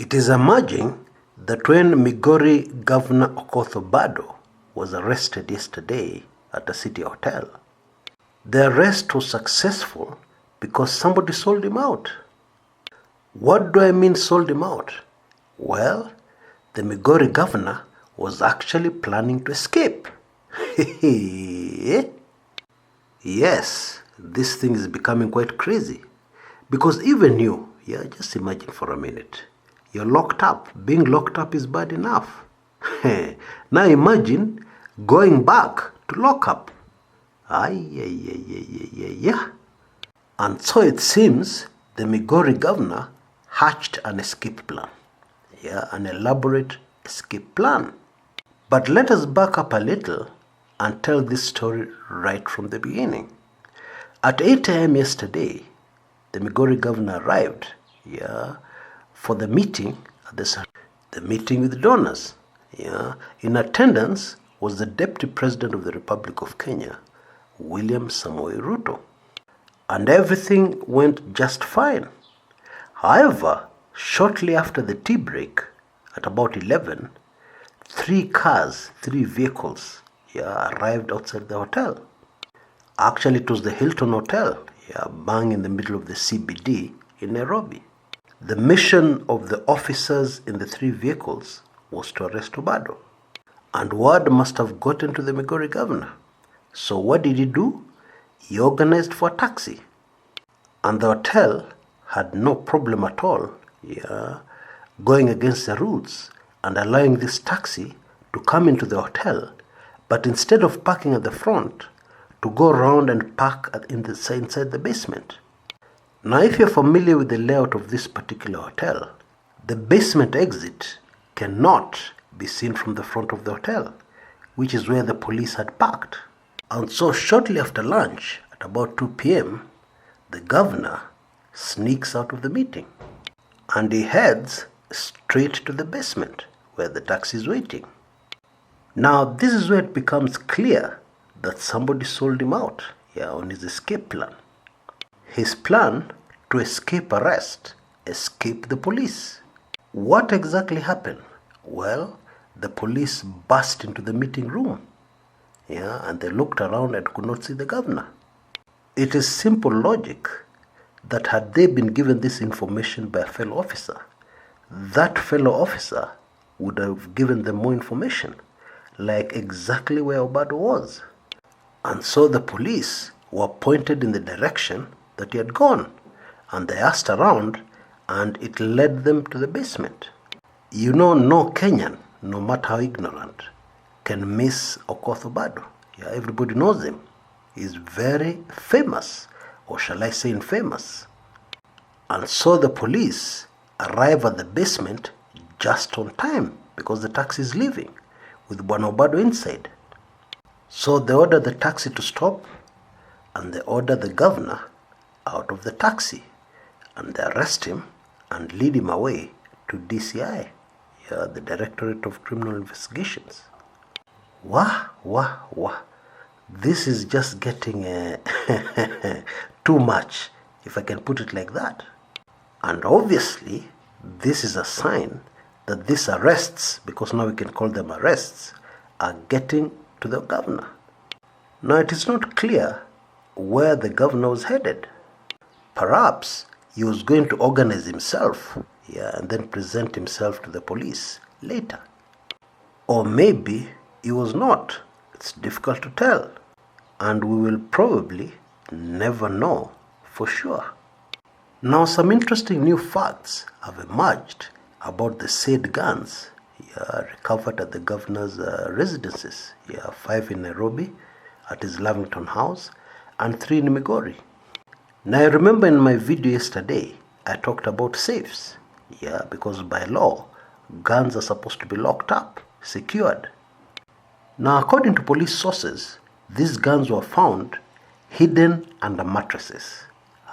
It is emerging that when Migori Governor Okoth Obado was arrested yesterday at a city hotel, the arrest was successful because somebody sold him out. What do I mean sold him out? Well, the Migori governor was actually planning to escape. Yes, this thing is becoming quite crazy. Because even you, just imagine for a minute, you're locked up. Being locked up is bad enough. Now imagine going back to lockup. And so it seems the Migori governor hatched an escape plan. An elaborate escape plan. But let us back up a little and tell this story right from the beginning. At 8 a.m. yesterday, the Migori governor arrived for the meeting the meeting with donors. In attendance was the Deputy President of the Republic of Kenya, William Samoei Ruto. And everything went just fine. However, shortly after the tea break, at about 11, three vehicles arrived outside the hotel. Actually, it was the Hilton Hotel, bang in the middle of the CBD in Nairobi. The mission of the officers in the three vehicles was to arrest Obado. And word must have gotten to the Migori governor. So what did he do? He organized for a taxi. And the hotel had no problem at all, going against the rules and allowing this taxi to come into the hotel, but instead of parking at the front, to go around and park inside the basement. Now, if you're familiar with the layout of this particular hotel, the basement exit cannot be seen from the front of the hotel, which is where the police had parked. And so shortly after lunch, at about 2 p.m., the governor sneaks out of the meeting and he heads straight to the basement where the taxi is waiting. Now, this is where it becomes clear that somebody sold him out on his escape plan. His plan to escape arrest, escape the police. What exactly happened? Well, the police burst into the meeting room, and they looked around and could not see the governor. It is simple logic that had they been given this information by a fellow officer, that fellow officer would have given them more information, like exactly where Obado was. And so the police were pointed in the direction that he had gone, and they asked around, and it led them to the basement. No Kenyan, no matter how ignorant, can miss Okoth Obado. Everybody knows him. He's very famous, or shall I say infamous. And so the police arrive at the basement just on time because the taxi is leaving with Bwana Obado inside. So they order the taxi to stop and they order the governor out of the taxi and they arrest him and lead him away to DCI, the Directorate of Criminal Investigations. Wah. This is just getting too much, if I can put it like that. And obviously, this is a sign that these arrests, because now we can call them arrests, are getting to the governor. Now, it is not clear where the governor was headed. Perhaps he was going to organize himself, and then present himself to the police later. Or maybe he was not. It's difficult to tell. And we will probably never know for sure. Now, some interesting new facts have emerged about the said guns recovered at the governor's residences. 5 in Nairobi at his Lavington house and 3 in Migori. Now, I remember in my video yesterday, I talked about safes. Because by law, guns are supposed to be locked up, secured. Now, according to police sources, these guns were found hidden under mattresses.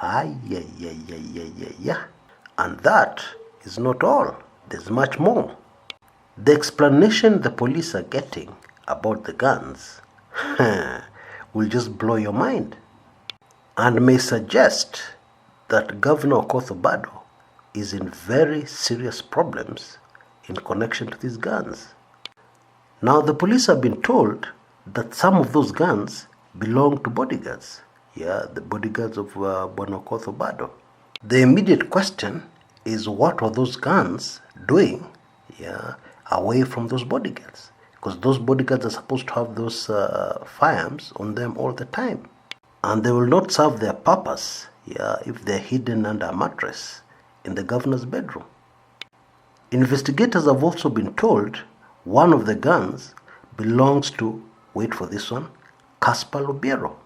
And that is not all. There's much more. The explanation the police are getting about the guns will just blow your mind and may suggest that Governor Okoth Obado is in very serious problems in connection to these guns. Now, the police have been told that some of those guns belong to bodyguards. Yeah, the bodyguards of Okoth Obado. The immediate question is, what are those guns doing, away from those bodyguards? Because those bodyguards are supposed to have those firearms on them all the time. And they will not serve their purpose, if they're hidden under a mattress in the governor's bedroom. Investigators have also been told one of the guns belongs to, wait for this one, Caspar Lobiero.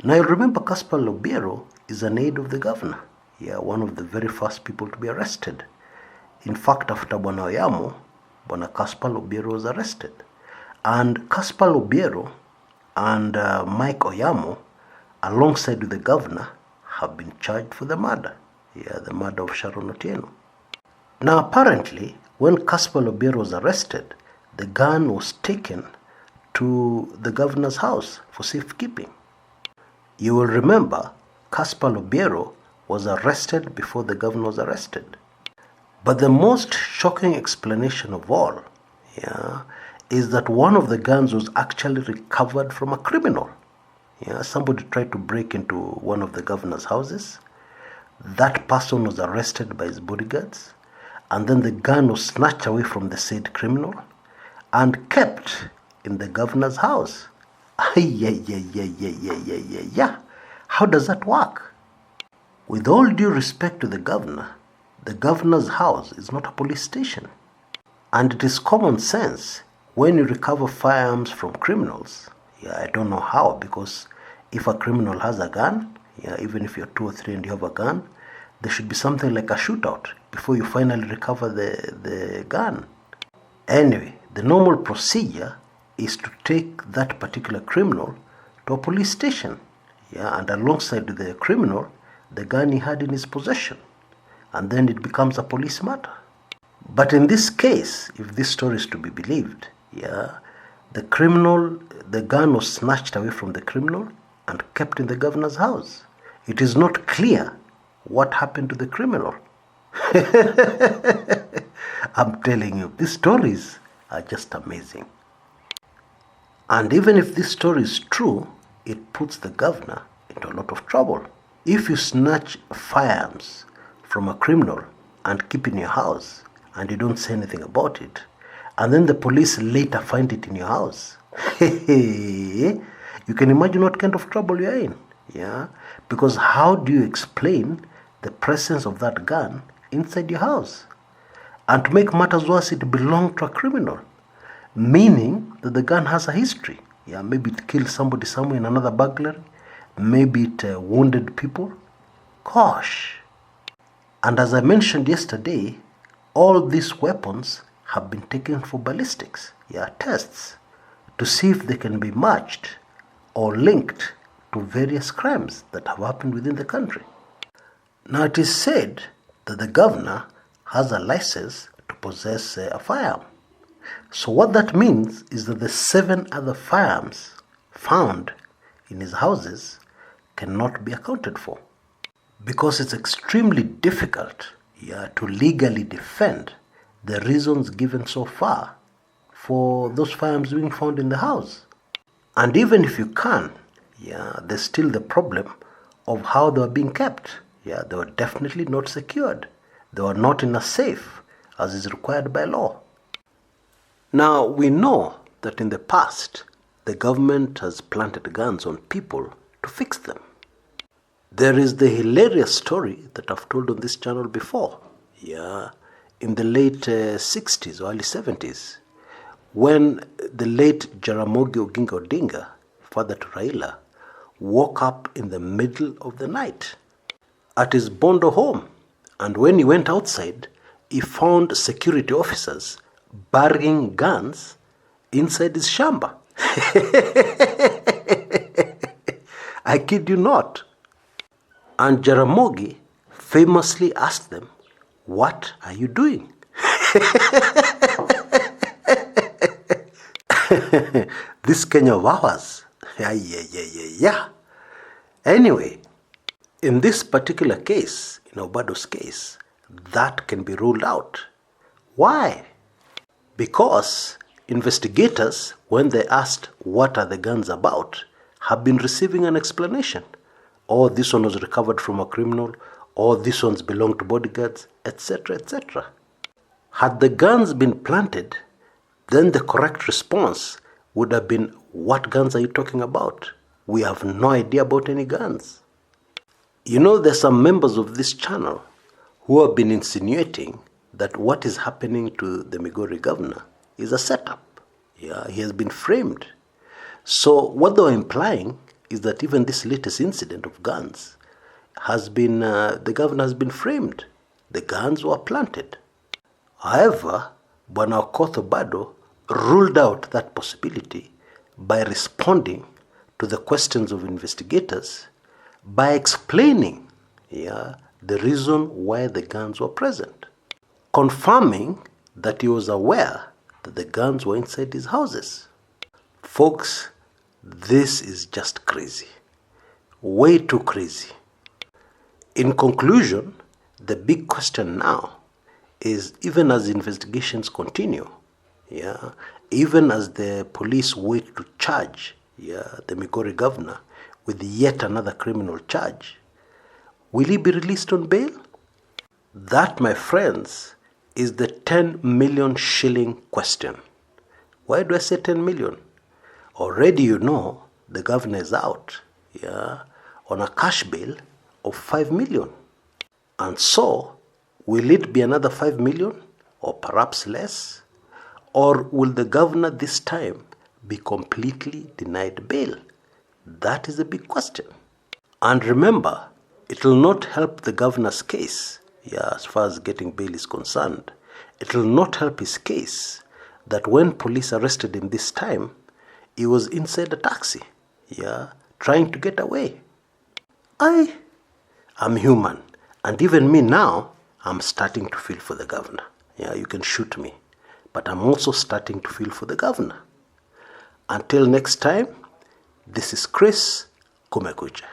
Now, you remember Caspar Lobiero is an aide of the governor. One of the very first people to be arrested. In fact, after Bwana Oyamo, Bwana Caspar Lobiero was arrested. And Caspar Lobiero and Mike Oyamo, alongside with the governor, have been charged for the murder. The murder of Sharon Otieno. Now, apparently, when Caspar Lobiero was arrested, the gun was taken to the governor's house for safekeeping. You will remember, Caspar Lobiero was arrested before the governor was arrested. But the most shocking explanation of all, is that one of the guns was actually recovered from a criminal. Somebody tried to break into one of the governor's houses. That person was arrested by his bodyguards, and then the gun was snatched away from the said criminal and kept in the governor's house. How does that work? With all due respect to the governor's house is not a police station. And it is common sense when you recover firearms from criminals. I don't know how, because if a criminal has a gun, even if you're 2 or 3 and you have a gun, there should be something like a shootout before you finally recover the gun. Anyway, the normal procedure is to take that particular criminal to a police station, and alongside the criminal, the gun he had in his possession, and then it becomes a police matter. But in this case, if this story is to be believed, the gun was snatched away from the criminal and kept in the governor's house. It is not clear what happened to the criminal. I'm telling you, these stories are just amazing. And even if this story is true, it puts the governor into a lot of trouble. If you snatch firearms from a criminal and keep in your house, and you don't say anything about it, and then the police later find it in your house, you can imagine what kind of trouble you're in. Because how do you explain the presence of that gun inside your house? And to make matters worse, it belonged to a criminal, meaning that the gun has a history. Maybe it killed somebody somewhere in another burglary. Maybe it wounded people. Gosh. And as I mentioned yesterday, all these weapons have been taken for ballistics, tests, to see if they can be matched or linked to various crimes that have happened within the country. Now, it is said that the governor has a license to possess a firearm. So what that means is that the 7 other firearms found in his houses cannot be accounted for, because it's extremely difficult to legally defend the reasons given so far for those firearms being found in the house. And even if you can, there's still the problem of how they are being kept. They were definitely not secured. They were not in a safe, as is required by law. Now, we know that in the past, the government has planted guns on people to fix them. There is the hilarious story that I've told on this channel before. In the late 60s or early 70s, when the late Jaramogi Oginga Odinga, father to Raila, woke up in the middle of the night at his Bondo home. And when he went outside, he found security officers burying guns inside his shamba. I kid you not. And Jaramogi famously asked them, "What are you doing?" This Kenya of ours. Anyway, in this particular case, in Obado's case, that can be ruled out. Why? Because investigators, when they asked what are the guns about, have been receiving an explanation. Or this one was recovered from a criminal, or this one's belonged to bodyguards, etc., etc. Had the guns been planted, then the correct response would have been, what guns are you talking about? We have no idea about any guns. You know, there's some members of this channel who have been insinuating that what is happening to the Migori governor is a setup. Yeah, he has been framed. So what they're implying is that even this latest incident of guns has been, the governor has been framed. The guns were planted. However, Bwana Okoth Obado ruled out that possibility by responding to the questions of investigators by explaining the reason why the guns were present, confirming that he was aware that the guns were inside his houses. Folks, this is just crazy. Way too crazy. In conclusion, the big question now is, even as investigations continue, even as the police wait to charge the Migori governor with yet another criminal charge, will he be released on bail? That, my friends, is the 10 million shilling question. Why do I say 10 million? Already you know the governor is out on a cash bail of 5 million. And so, will it be another 5 million or perhaps less? Or will the governor this time be completely denied bail? That is the big question. And remember, it will not help the governor's case, as far as getting bail is concerned. It will not help his case that when police arrested him this time, he was inside a taxi, trying to get away. I'm human, and even me now, I'm starting to feel for the governor. You can shoot me, but I'm also starting to feel for the governor. Until next time, this is Chris Kumekucha.